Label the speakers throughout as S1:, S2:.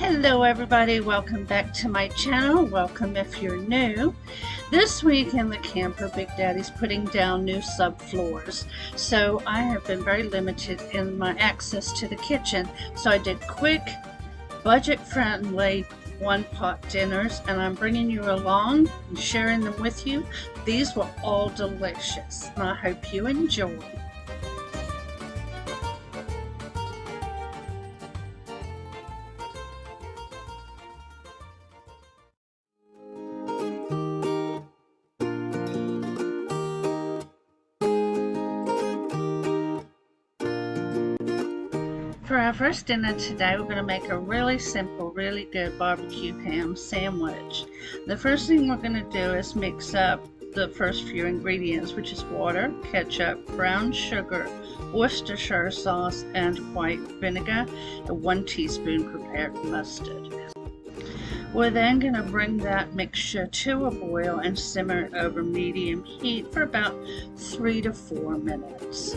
S1: Hello everybody, welcome back to my channel. Welcome if you're new. This week in the camper, Big Daddy's putting down new subfloors. So I have been very limited in my access to the kitchen. So I did quick, budget-friendly one-pot dinners, and I'm bringing you along and sharing them with you. These were all delicious, and I hope you enjoy. For our first dinner today, we're going to make a really simple, really good barbecue ham sandwich. The first thing we're going to do is mix up the first few ingredients, which is water, ketchup, brown sugar, Worcestershire sauce, and white vinegar, and 1 teaspoon prepared mustard. We're then going to bring that mixture to a boil and simmer it over medium heat for about 3 to 4 minutes.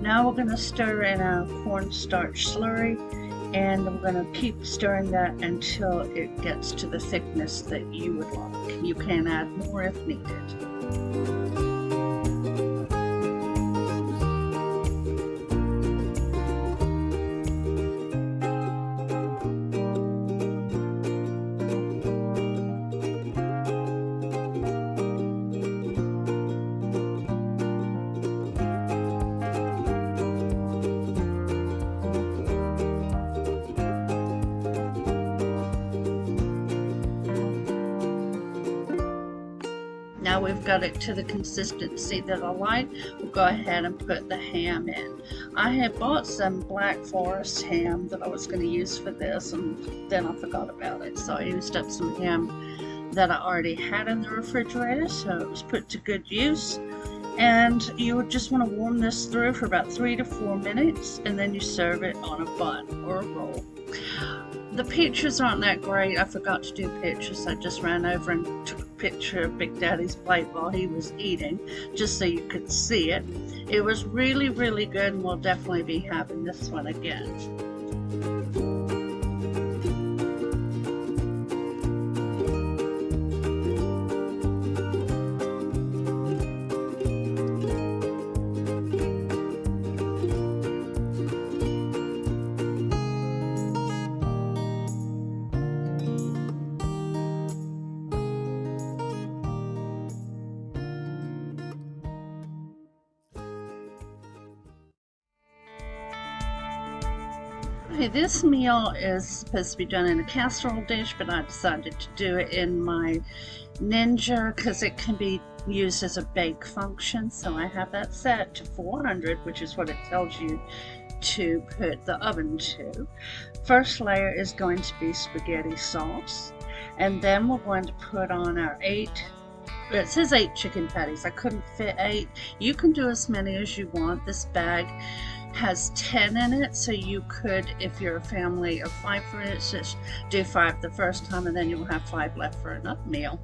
S1: Now we're going to stir in our cornstarch slurry, and I'm going to keep stirring that until it gets to the thickness that you would like. You can add more if needed. Now we've got it to the consistency that I like, we'll go ahead and put the ham in. I had bought some Black Forest ham that I was going to use for this, and then I forgot about it. So I used up some ham that I already had in the refrigerator, so it was put to good use. And you would just want to warm this through for about 3 to 4 minutes, and then you serve it on a bun or a roll. The pictures aren't that great. I forgot to do pictures. I just ran over and took a picture of Big Daddy's plate while he was eating, just so you could see it. It was really, really good, and we'll definitely be having this one again. Okay, this meal is supposed to be done in a casserole dish, but I decided to do it in my Ninja because it can be used as a bake function. So I have that set to 400, which is what it tells you to put the oven to. First layer is going to be spaghetti sauce, and then we're going to put on our it says 8 chicken patties. I couldn't fit 8. You can do as many as you want. This bag has 10 in it, so you could, if you're a family of 5 for instance, do 5 the first time, and then you'll have 5 left for another meal.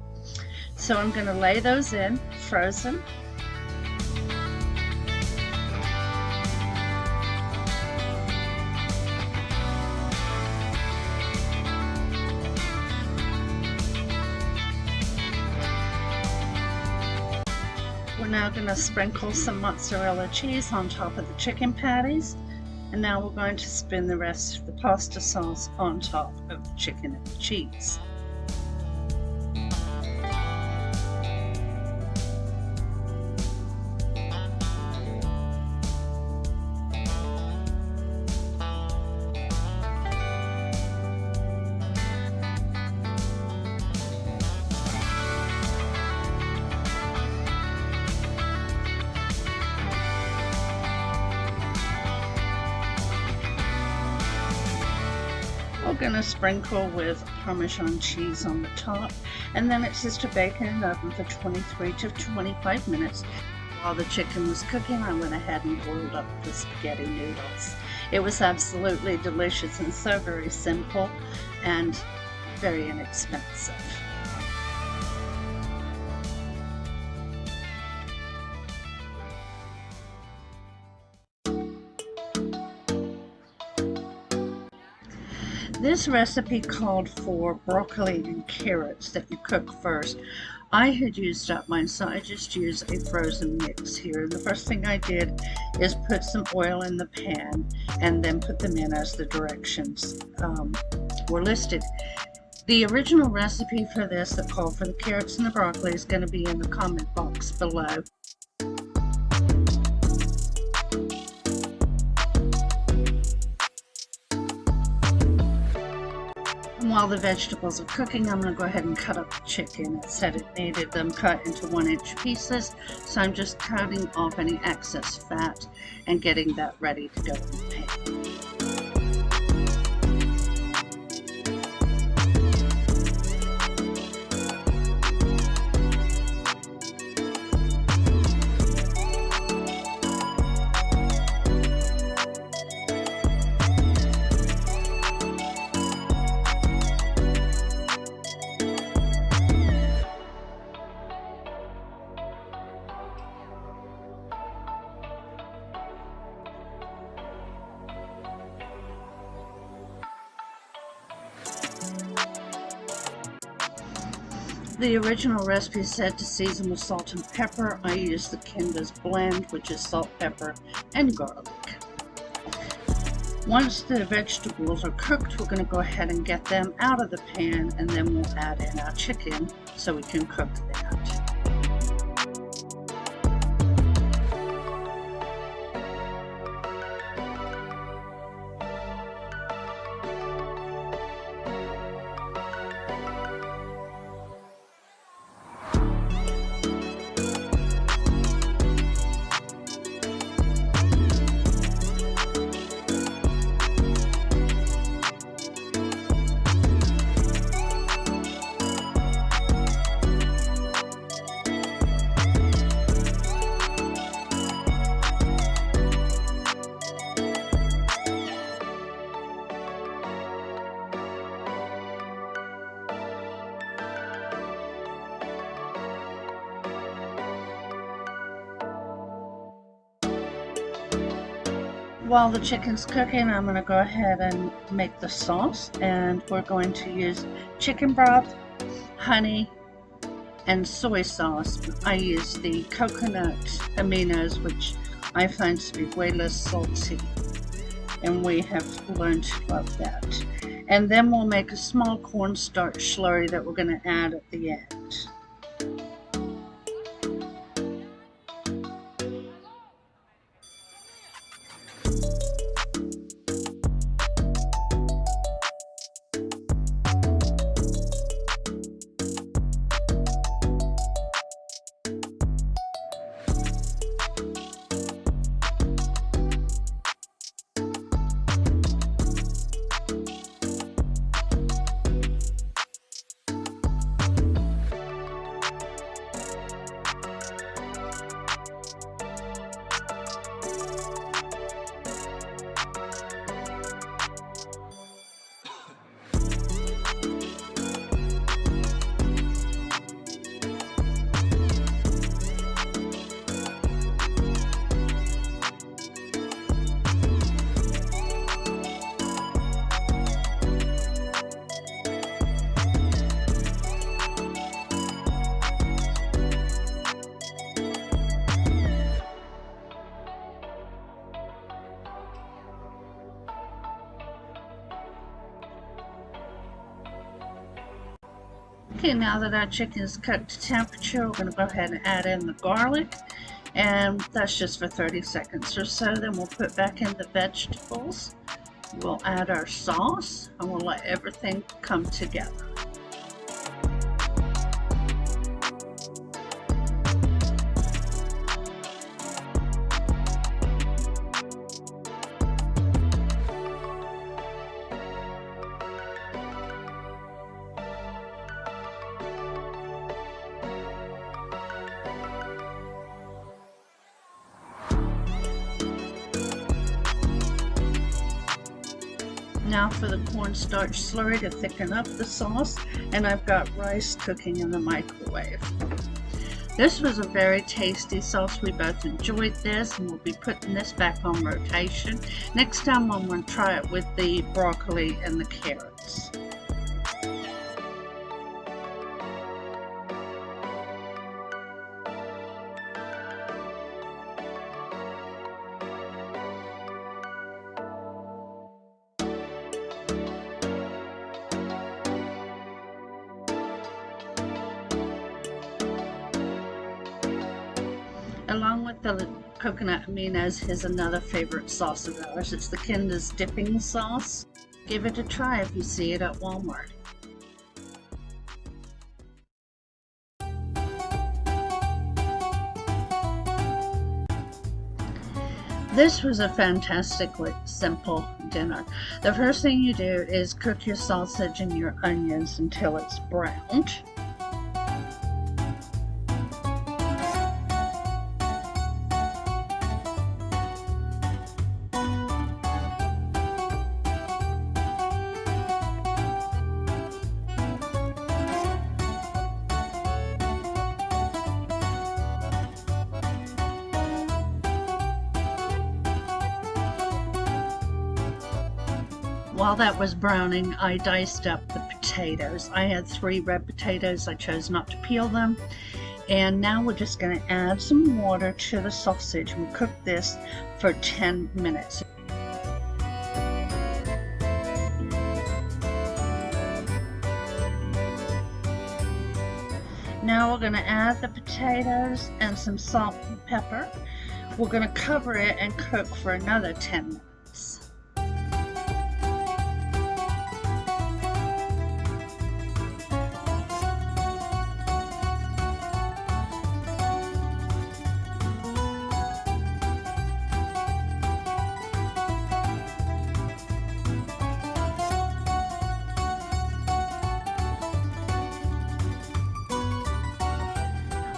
S1: So I'm going to lay those in frozen. now going to sprinkle some mozzarella cheese on top of the chicken patties. And now we're going to spin the rest of the pasta sauce on top of the chicken and the cheese. We're going to sprinkle with Parmesan cheese on the top, and then it says to bake in an oven for 23 to 25 minutes. While the chicken was cooking, I went ahead and boiled up the spaghetti noodles. It was absolutely delicious and so very simple and very inexpensive. This recipe called for broccoli and carrots that you cook first. I had used up mine, so I just used a frozen mix here. The first thing I did is put some oil in the pan and then put them in as the directions were listed. The original recipe for this that called for the carrots and the broccoli is going to be in the comment box below. While the vegetables are cooking, I'm going to go ahead and cut up the chicken. It said it needed them cut into 1-inch pieces, so I'm just cutting off any excess fat and getting that ready to go in the pan. The original recipe said to season with salt and pepper. I used the Kinder's blend, which is salt, pepper, and garlic. Once the vegetables are cooked, we're going to go ahead and get them out of the pan, and then we'll add in our chicken so we can cook that. While the chicken's cooking, I'm going to go ahead and make the sauce, and we're going to use chicken broth, honey, and soy sauce. I use the coconut aminos, which I find to be way less salty, and we have learned to love that. And then we'll make a small cornstarch slurry that we're going to add at the end. Okay, now that our chicken is cooked to temperature, we're going to go ahead and add in the garlic, and that's just for 30 seconds or so. Then we'll put back in the vegetables. We'll add our sauce, and we'll let everything come together. Now for the cornstarch slurry to thicken up the sauce, and I've got rice cooking in the microwave. This was a very tasty sauce. We both enjoyed this, and we'll be putting this back on rotation. Next time I'm going to try it with the broccoli and the carrots. Along with the coconut mayonnaise is another favorite sauce of ours. It's the Kinder's dipping sauce. Give it a try if you see it at Walmart. This was a fantastically simple dinner. The first thing you do is cook your sausage and your onions until it's browned. While that was browning, I diced up the potatoes. I had 3 red potatoes. I chose not to peel them. And now we're just going to add some water to the sausage and cook this for 10 minutes. Now we're going to add the potatoes and some salt and pepper. We're going to cover it and cook for another 10 minutes.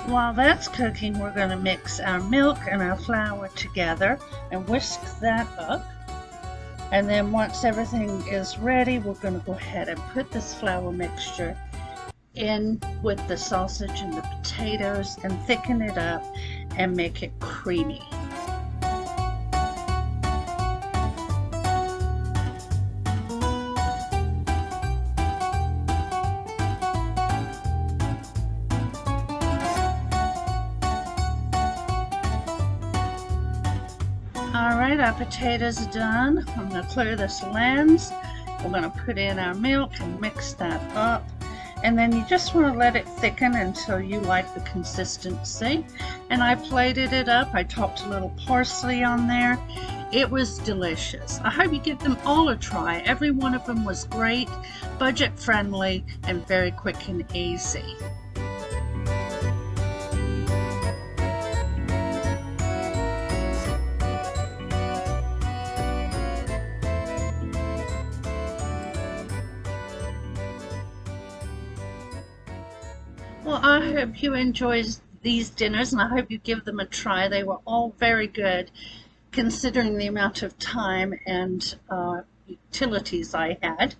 S1: While that's cooking, we're going to mix our milk and our flour together and whisk that up. And then once everything is ready, we're going to go ahead and put this flour mixture in with the sausage and the potatoes and thicken it up and make it creamy. Alright, our potatoes are done. I'm going to clear this lens. We're going to put in our milk and mix that up. And then you just want to let it thicken until you like the consistency. And I plated it up. I topped a little parsley on there. It was delicious. I hope you give them all a try. Every one of them was great, budget friendly, and very quick and easy. Well, I hope you enjoyed these dinners, and I hope you give them a try. They were all very good, considering the amount of time and utilities I had.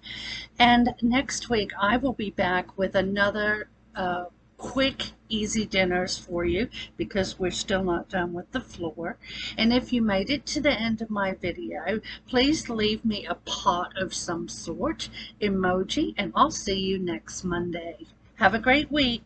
S1: And next week, I will be back with another quick, easy dinners for you, because we're still not done with the floor. And if you made it to the end of my video, please leave me a pot of some sort, emoji, and I'll see you next Monday. Have a great week.